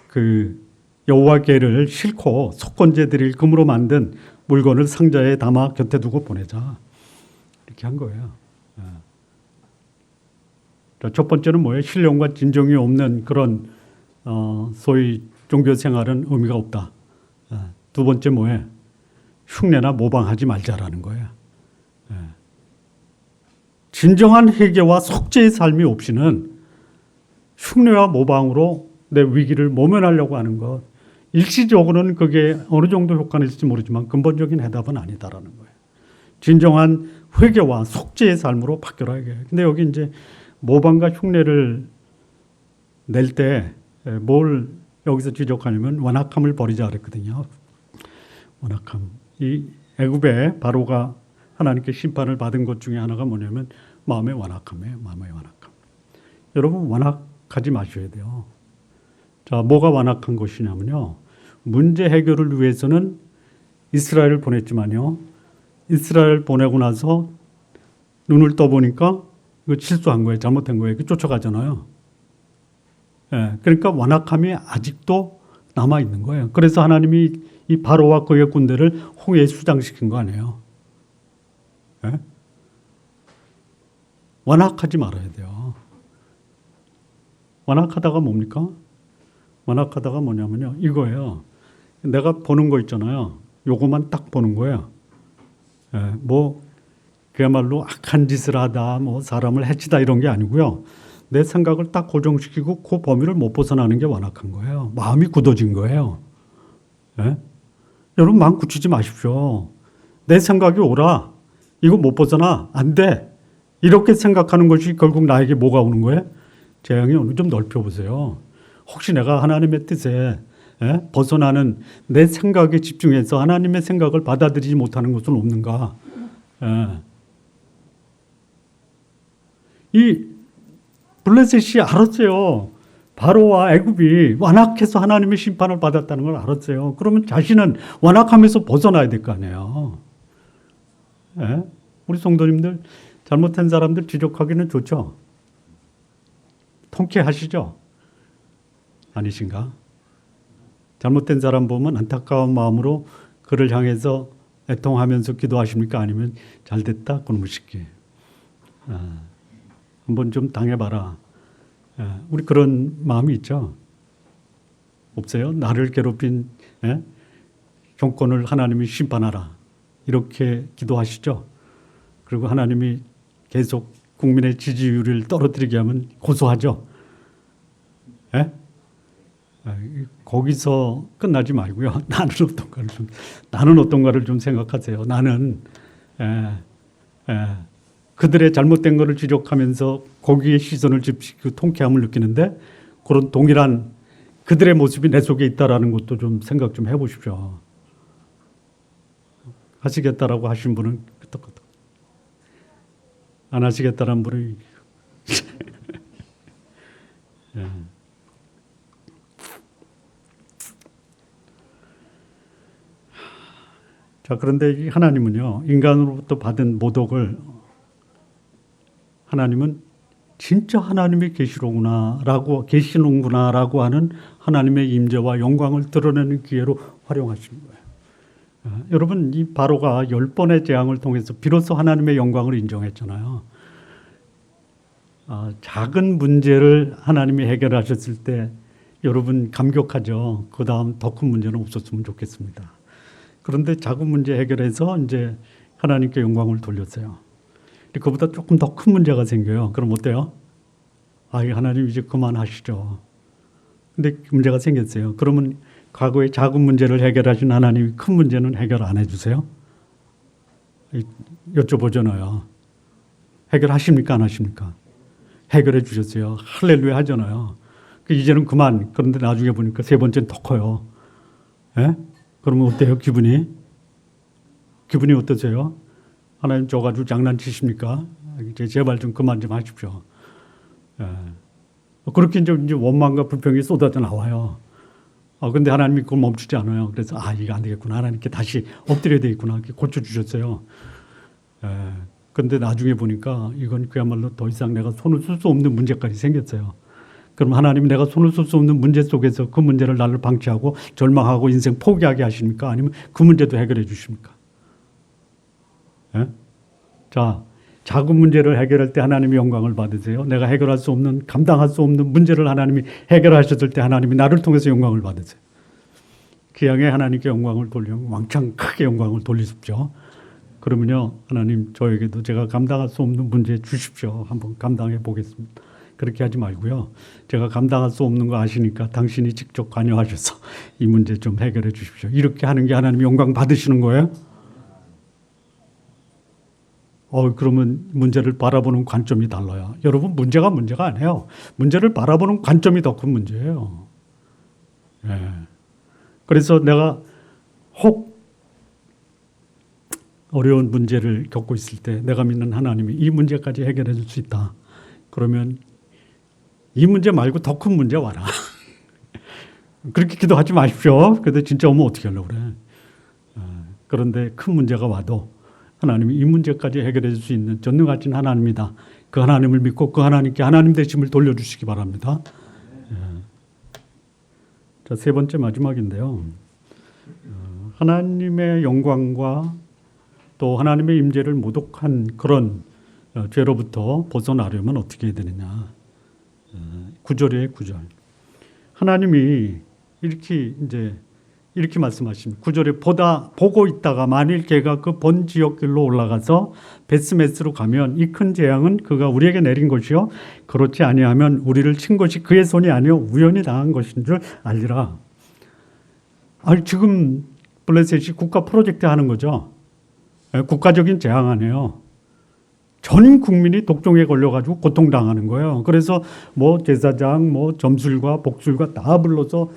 그 여호와께를 싣고 속건제 드릴 금으로 만든 물건을 상자에 담아 곁에 두고 보내자. 이렇게 한 거예요. 첫 번째는 뭐예요? 신령과 진정이 없는 그런 소위 종교 생활은 의미가 없다. 두 번째 뭐예요? 흉내나 모방하지 말자라는 거예요. 진정한 회개와 속죄의 삶이 없이는 흉내와 모방으로 내 위기를 모면하려고 하는 것, 일시적으로는 그게 어느 정도 효과는 있을지 모르지만 근본적인 해답은 아니다라는 거예요. 진정한 회개와 속죄의 삶으로 바뀌어야 해요. 근데 여기 이제 모방과 흉내를 낼 때 뭘 여기서 지적하냐면 완악함을 버리자 그랬거든요. 완악함. 이 애굽의 바로가 하나님께 심판을 받은 것 중에 하나가 뭐냐면 마음의 완악함이에요. 마음의 완악함. 여러분, 완악하지 마셔야 돼요. 자, 뭐가 완악한 것이냐면요, 문제 해결을 위해서는 이스라엘을 보냈지만요, 이스라엘 보내고 나서 눈을 떠보니까 이거 실수한 거예요. 잘못한 거예요. 이렇게 쫓아가잖아요. 그러니까 완악함이 아직도 남아있는 거예요. 그래서 하나님이 이 바로와 그의 군대를 홍해에 수장시킨 거 아니에요. 완악하지 말아야 돼요. 완악하다가 뭡니까? 완악하다가 뭐냐면요, 이거예요. 내가 보는 거 있잖아요. 요거만 딱 보는 거예요. 뭐 그야말로 악한 짓을 하다, 뭐 사람을 해치다 이런 게 아니고요. 내 생각을 딱 고정시키고 그 범위를 못 벗어나는 게 완악한 거예요. 마음이 굳어진 거예요. 여러분, 마음 굳히지 마십시오. 내 생각이 오라. 이거 못 벗어나. 안 돼. 이렇게 생각하는 것이 결국 나에게 뭐가 오는 거예요? 재앙이 오는 좀 넓혀보세요. 혹시 내가 하나님의 뜻에 벗어나는 내 생각에 집중해서 하나님의 생각을 받아들이지 못하는 것은 없는가? 이 블레셋이 알았어요. 바로와 애굽이 완악해서 하나님의 심판을 받았다는 걸 알았어요. 그러면 자신은 완악함에서 벗어나야 될 거 아니에요. 우리 성도님들 잘못한 사람들 지적하기는 좋죠. 통쾌하시죠? 아니신가? 잘못된 사람 보면 안타까운 마음으로 그를 향해서 애통하면서 기도하십니까? 아니면 잘됐다 그놈의 새끼. 한번 좀 당해봐라. 우리 그런 마음이 있죠? 없어요? 나를 괴롭힌 정권을 하나님이 심판하라. 이렇게 기도하시죠? 그리고 하나님이 계속 국민의 지지율을 떨어뜨리게 하면 고소하죠? 거기서 끝나지 말고요. 나는 어떤가를 좀 생각하세요. 나는 그들의 잘못된 것을 지적하면서 거기에 시선을 집시키고 통쾌함을 느끼는데 그런 동일한 그들의 모습이 내 속에 있다라는 것도 좀 생각 좀 해보십시오. 하시겠다라고 하신 분은 끄떡끄떡. 안 하시겠다라는 분은 자, 그런데 이 하나님은요, 인간으로부터 받은 모독을 하나님은 진짜 하나님이 계시는구나라고 하는 하나님의 임재와 영광을 드러내는 기회로 활용하시는 거예요. 여러분, 이 바로가 10번의 재앙을 통해서 비로소 하나님의 영광을 인정했잖아요. 작은 문제를 하나님이 해결하셨을 때 여러분 감격하죠. 그 다음 더 큰 문제는 없었으면 좋겠습니다. 그런데 작은 문제 해결해서 이제 하나님께 영광을 돌렸어요. 그보다 조금 더 큰 문제가 생겨요. 그럼 어때요? 하나님 이제 그만하시죠. 근데 문제가 생겼어요. 그러면 과거에 작은 문제를 해결하신 하나님이 큰 문제는 해결 안 해주세요? 여쭤보잖아요. 해결하십니까? 안 하십니까? 해결해 주셨어요. 할렐루야 하잖아요. 이제는 그만. 그런데 나중에 보니까 세 번째는 더 커요. 그러면 어때요? 기분이 어떠세요? 하나님 저 가지고 장난치십니까? 제발 좀 그만 좀 하십시오. 그렇게 이제 원망과 불평이 쏟아져 나와요. 근데 하나님이 그걸 멈추지 않아요. 그래서 이거 안 되겠구나. 하나님께 다시 엎드려야 되겠구나. 고쳐주셨어요. 그런데 나중에 보니까 이건 그야말로 더 이상 내가 손을 쓸 수 없는 문제까지 생겼어요. 그럼 하나님 내가 손을 쓸 수 없는 문제 속에서 그 문제를 나를 방치하고 절망하고 인생 포기하게 하십니까? 아니면 그 문제도 해결해 주십니까? 자, 작은 문제를 해결할 때 하나님이 영광을 받으세요. 내가 해결할 수 없는, 감당할 수 없는 문제를 하나님이 해결하셨을 때 하나님이 나를 통해서 영광을 받으세요. 그 향해 하나님께 영광을 돌리면 왕창 크게 영광을 돌리십시오. 그러면요, 하나님 저에게도 제가 감당할 수 없는 문제 주십시오. 한번 감당해 보겠습니다. 그렇게 하지 말고요. 제가 감당할 수 없는 거 아시니까 당신이 직접 관여하셔서 이 문제 좀 해결해 주십시오. 이렇게 하는 게 하나님 영광 받으시는 거예요? 그러면 문제를 바라보는 관점이 달라요. 여러분, 문제가 아니에요. 문제를 바라보는 관점이 더 큰 문제예요. 그래서 내가 혹 어려운 문제를 겪고 있을 때 내가 믿는 하나님이 이 문제까지 해결해 줄 수 있다. 그러면 이 문제 말고 더 큰 문제 와라. 그렇게 기도하지 마십시오. 근데 진짜 오면 어떻게 하려고 그래. 그런데 큰 문제가 와도 하나님이 이 문제까지 해결해 줄 수 있는 전능하신 하나님이다. 그 하나님을 믿고 그 하나님께 하나님 되심을 돌려주시기 바랍니다. 자, 세 번째 마지막인데요. 하나님의 영광과 또 하나님의 임재를 모독한 그런 죄로부터 벗어나려면 어떻게 해야 되느냐. 9절이에요, 9절. 하나님이 이렇게 말씀하십니다. 9절에 보고 있다가 만일 걔가 그 본 지역길로 올라가서 베스메스로 가면 이 큰 재앙은 그가 우리에게 내린 것이요 그렇지 아니하면 우리를 친 것이 그의 손이 아니요 우연히 당한 것인 줄 알리라. 지금 블레셋이 국가 프로젝트 하는 거죠. 국가적인 재앙 아니에요. 전 국민이 독종에 걸려가지고 고통당하는 거예요. 그래서 뭐 제사장, 뭐 점술과 복술과 다 불러서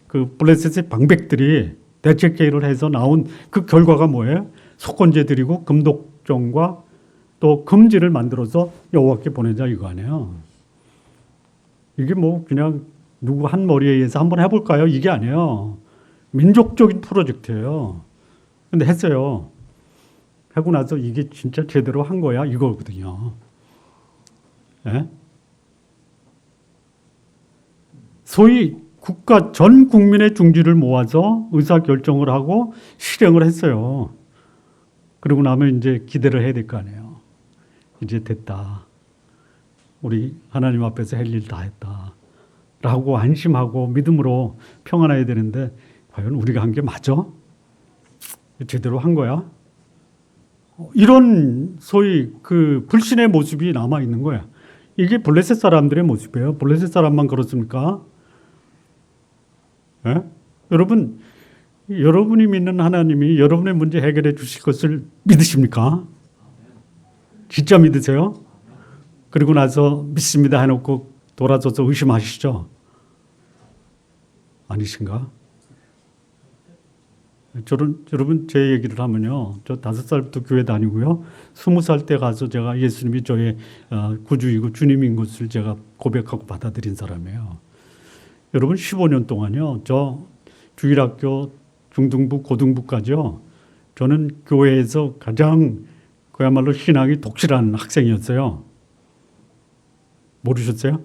그 블레셋의 방백들이 대책회의를 해서 나온 그 결과가 뭐예요? 속건제 드리고 금독종과 또 금지를 만들어서 여호와께 보내자 이거 아니에요. 이게 뭐 그냥 누구 한 머리에 의해서 한번 해볼까요? 이게 아니에요. 민족적인 프로젝트예요. 근데 했어요. 하고 나서 이게 진짜 제대로 한 거야 이거거든요. 예? 소위 국가 전 국민의 중지를 모아서 의사 결정을 하고 실행을 했어요. 그리고 나면 이제 기대를 해야 될 거 아니에요. 이제 됐다. 우리 하나님 앞에서 할 일 다 했다. 라고 안심하고 믿음으로 평안해야 되는데 과연 우리가 한 게 맞아? 제대로 한 거야? 이런 소위 그 불신의 모습이 남아 있는 거야. 이게 블레셋 사람들의 모습이에요. 블레셋 사람만 그렇습니까? 예? 여러분, 여러분이 믿는 하나님이 여러분의 문제 해결해 주실 것을 믿으십니까? 진짜 믿으세요? 그리고 나서 믿습니다 해놓고 돌아서서 의심하시죠? 아니신가? 여러분 제 얘기를 하면요. 저 5살부터 교회 다니고요. 20살 때 가서 제가 예수님이 저의 구주이고 주님인 것을 제가 고백하고 받아들인 사람이에요. 여러분 15년 동안요. 저 주일학교 중등부 고등부까지요. 저는 교회에서 가장 그야말로 신앙이 독실한 학생이었어요. 모르셨어요?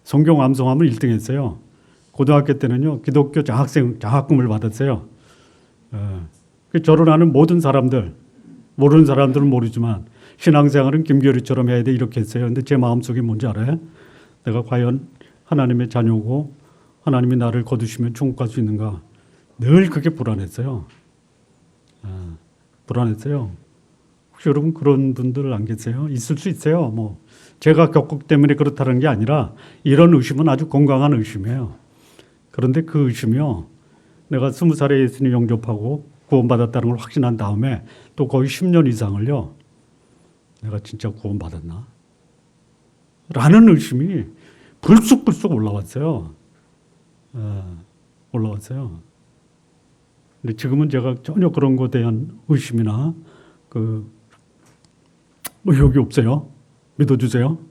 성경 암송하면 1등 했어요. 고등학교 때는요, 기독교 장학금을 받았어요. 저를 아는 모든 사람들, 모르는 사람들은 모르지만 신앙생활은 김교리처럼 해야 돼 이렇게 했어요. 근데 제 마음속에 뭔지 알아요? 내가 과연 하나님의 자녀고 하나님이 나를 거두시면 천국 갈 수 있는가? 늘 그게 불안했어요. 불안했어요. 혹시 여러분 그런 분들 안 계세요? 있을 수 있어요. 뭐 제가 겪었기 때문에 그렇다는 게 아니라 이런 의심은 아주 건강한 의심이에요. 그런데 그 의심이요. 내가 20살에 예수님 영접하고 구원받았다는 걸 확신한 다음에 또 거의 10년 이상을요. 내가 진짜 구원받았나? 라는 의심이 불쑥불쑥 올라왔어요. 올라왔어요. 근데 지금은 제가 전혀 그런 것에 대한 의심이나 뭐 여기 없어요. 믿어주세요.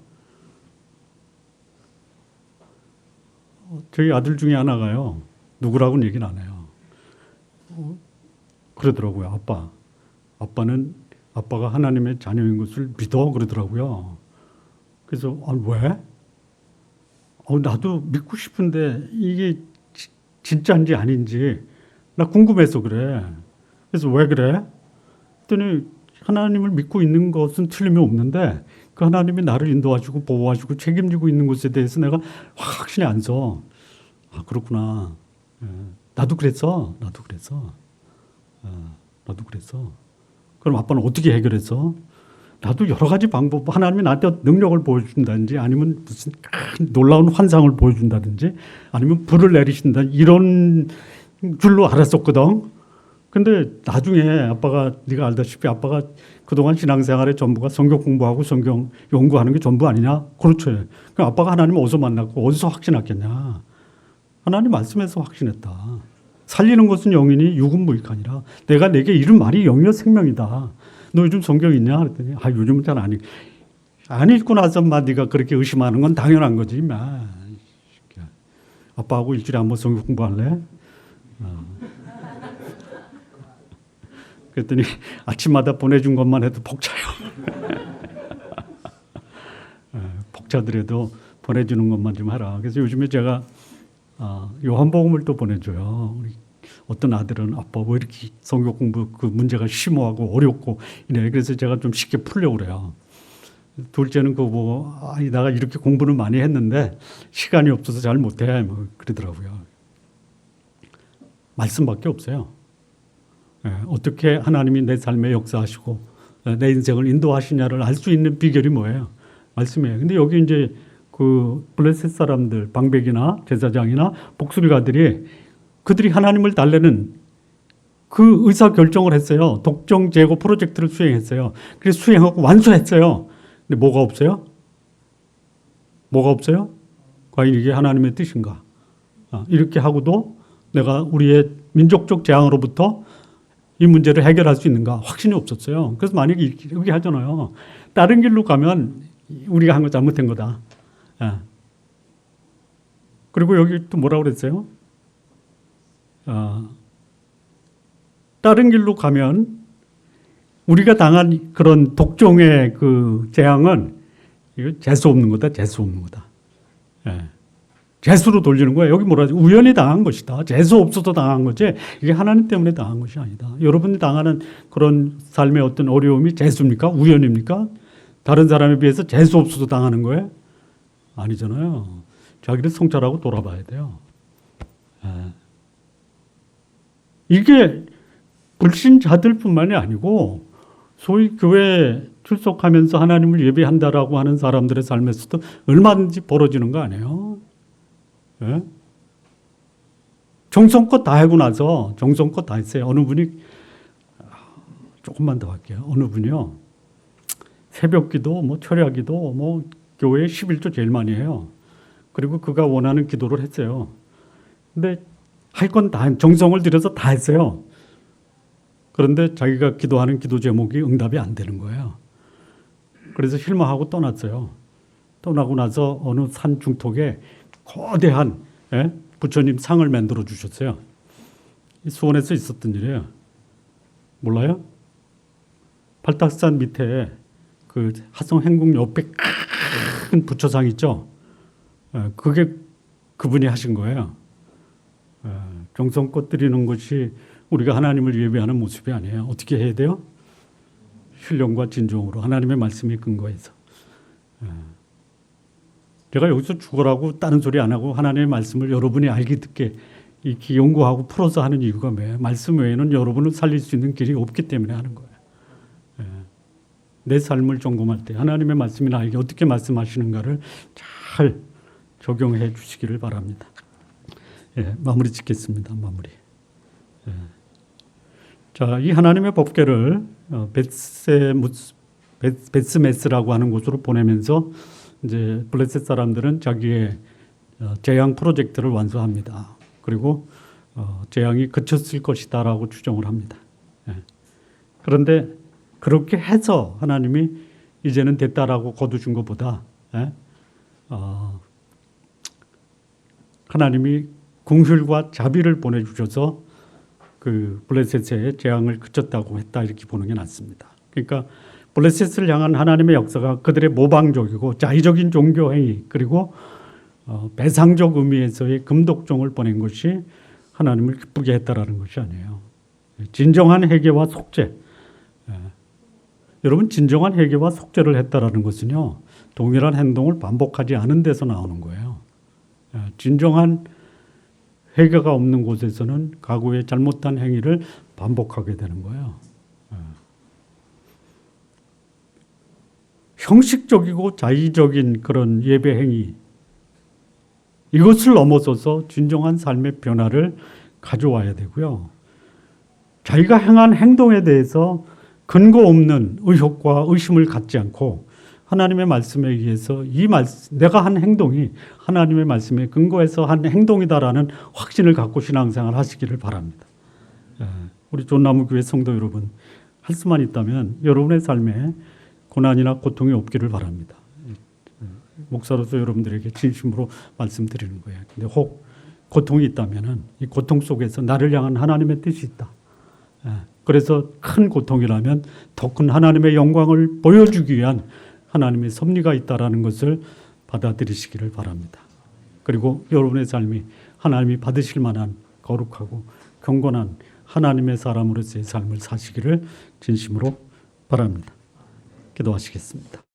저희 아들 중에 하나가요. 누구라고는 얘기는 안 해요. 그러더라고요. 아빠가 하나님의 자녀인 것을 믿어 그러더라고요. 그래서 왜? 나도 믿고 싶은데 이게 진짜인지 아닌지 나 궁금해서 그래. 그래서 왜 그래? 그랬더니 하나님을 믿고 있는 것은 틀림이 없는데 그 하나님이 나를 인도하시고 보호하시고 책임지고 있는 것에 대해서 내가 확신이 안 서. 그렇구나. 나도 그랬어. 그럼 아빠는 어떻게 해결했어? 나도 여러 가지 방법, 하나님이 나한테 능력을 보여준다든지 아니면 무슨 놀라운 환상을 보여준다든지 아니면 불을 내리신다 이런 줄로 알았었거든. 근데 나중에 아빠가 네가 알다시피 아빠가 그동안 신앙생활의 전부가 성경 공부하고 성경 연구하는 게 전부 아니냐? 그렇죠. 그럼 아빠가 하나님을 어디서 만났고 어디서 확신했겠냐? 하나님 말씀에서 확신했다. 살리는 것은 영이니 육은 무익하니라. 내가 내게 이른 말이 영이요 생명이다. 너 요즘 성경 있냐? 그랬더니 요즘은 잘 안 읽고 나서만 네가 그렇게 의심하는 건 당연한 거지. 아빠하고 일주일에 한 번 성경 공부할래? 그랬더니 아침마다 보내준 것만 해도 벅차요. 벅차더라도 보내주는 것만 좀 하라. 그래서 요즘에 제가 요한복음을 또 보내줘요. 우리 어떤 아들은 아빠 왜 이렇게 성경 공부 그 문제가 심오하고 어렵고 이래. 그래서 제가 좀 쉽게 풀려고 그래요. 둘째는 그거 보고 내가 이렇게 공부는 많이 했는데 시간이 없어서 잘 못해. 뭐 그러더라고요. 말씀밖에 없어요. 어떻게 하나님이 내 삶에 역사하시고 내 인생을 인도하시냐를 알 수 있는 비결이 뭐예요? 말씀이에요. 근데 여기 이제 그 블레셋 사람들, 방백이나 제사장이나 복술가들이 그들이 하나님을 달래는 그 의사 결정을 했어요. 독종 제거 프로젝트를 수행했어요. 그래서 수행하고 완수했어요. 근데 뭐가 없어요? 뭐가 없어요? 과연 이게 하나님의 뜻인가? 이렇게 하고도 내가 우리의 민족적 재앙으로부터 이 문제를 해결할 수 있는가? 확신이 없었어요. 그래서 만약에 이렇게 하잖아요. 다른 길로 가면 우리가 한 거 잘못된 거다. 그리고 여기 또 뭐라고 그랬어요? 다른 길로 가면 우리가 당한 그런 독종의 그 재앙은 이거 재수 없는 거다, 재수 없는 거다. 재수로 돌리는 거야. 여기 뭐라 하지? 우연히 당한 것이다. 재수 없어서 당한 거지. 이게 하나님 때문에 당한 것이 아니다. 여러분이 당하는 그런 삶의 어떤 어려움이 재수입니까? 우연입니까? 다른 사람에 비해서 재수 없어서 당하는 거예요? 아니잖아요. 자기를 성찰하고 돌아봐야 돼요. 이게 불신자들뿐만이 아니고 소위 교회에 출석하면서 하나님을 예배한다라고 하는 사람들의 삶에서도 얼마든지 벌어지는 거 아니에요? 예? 정성껏 다 하고 나서 정성껏 다 했어요. 어느 분이 조금만 더 할게요. 어느 분이요. 새벽기도, 뭐 철야기도, 뭐 교회에 11조 제일 많이 해요. 그리고 그가 원하는 기도를 했어요. 근데 할 건 다 정성을 들여서 다 했어요. 그런데 자기가 기도하는 기도 제목이 응답이 안 되는 거예요. 그래서 실망하고 떠났어요. 떠나고 나서 어느 산 중턱에 거대한 부처님 상을 만들어 주셨어요. 수원에서 있었던 일이에요. 몰라요? 발탁산 밑에 그 하성 행궁 옆에 큰 부처상 있죠. 그게 그분이 하신 거예요. 정성껏 드리는 것이 우리가 하나님을 예배하는 모습이 아니에요. 어떻게 해야 돼요? 신령과 진정으로 하나님의 말씀에 근거해서. 제가 여기서 죽으라고 다른 소리 안 하고 하나님의 말씀을 여러분이 알게 듣게 이렇게 연구하고 풀어서 하는 이유가 뭐예요? 말씀 외에는 여러분을 살릴 수 있는 길이 없기 때문에 하는 거예요. 내 삶을 점검할 때 하나님의 말씀이 나에게 어떻게 말씀하시는가를 잘 적용해 주시기를 바랍니다. 마무리 짓겠습니다. 마무리. 자, 이 하나님의 법궤를 베스메스라고 하는 곳으로 보내면서 이제 블레셋 사람들은 자기의 재앙 프로젝트를 완수합니다. 그리고 재앙이 그쳤을 것이다라고 추정을 합니다. 그런데 그렇게 해서 하나님이 이제는 됐다라고 거두신 것보다 하나님이 긍휼과 자비를 보내주셔서 그 블레셋의 재앙을 그쳤다고 했다 이렇게 보는 게 낫습니다. 그러니까 블레셋을 향한 하나님의 역사가 그들의 모방적이고 자의적인 종교 행위 그리고 배상적 의미에서의 금독종을 보낸 것이 하나님을 기쁘게 했다라는 것이 아니에요. 진정한 회개와 속죄. 여러분 진정한 회개와 속죄를 했다라는 것은요. 동일한 행동을 반복하지 않은 데서 나오는 거예요. 진정한 회개가 없는 곳에서는 과거의 잘못한 행위를 반복하게 되는 거예요. 형식적이고 자의적인 그런 예배 행위 이것을 넘어서서 진정한 삶의 변화를 가져와야 되고요. 자기가 행한 행동에 대해서 근거 없는 의혹과 의심을 갖지 않고 하나님의 말씀에 의해서 내가 한 행동이 하나님의 말씀에 근거해서 한 행동이다라는 확신을 갖고 신앙생활 하시기를 바랍니다. 우리 존나무교회 성도 여러분, 할 수만 있다면 여러분의 삶에 고난이나 고통이 없기를 바랍니다. 목사로서 여러분들에게 진심으로 말씀드리는 거예요. 근데 혹 고통이 있다면 이 고통 속에서 나를 향한 하나님의 뜻이 있다. 그래서 큰 고통이라면 더 큰 하나님의 영광을 보여주기 위한 하나님의 섭리가 있다라는 것을 받아들이시기를 바랍니다. 그리고 여러분의 삶이 하나님이 받으실 만한 거룩하고 경건한 하나님의 사람으로서의 삶을 사시기를 진심으로 바랍니다. 기도하시겠습니다.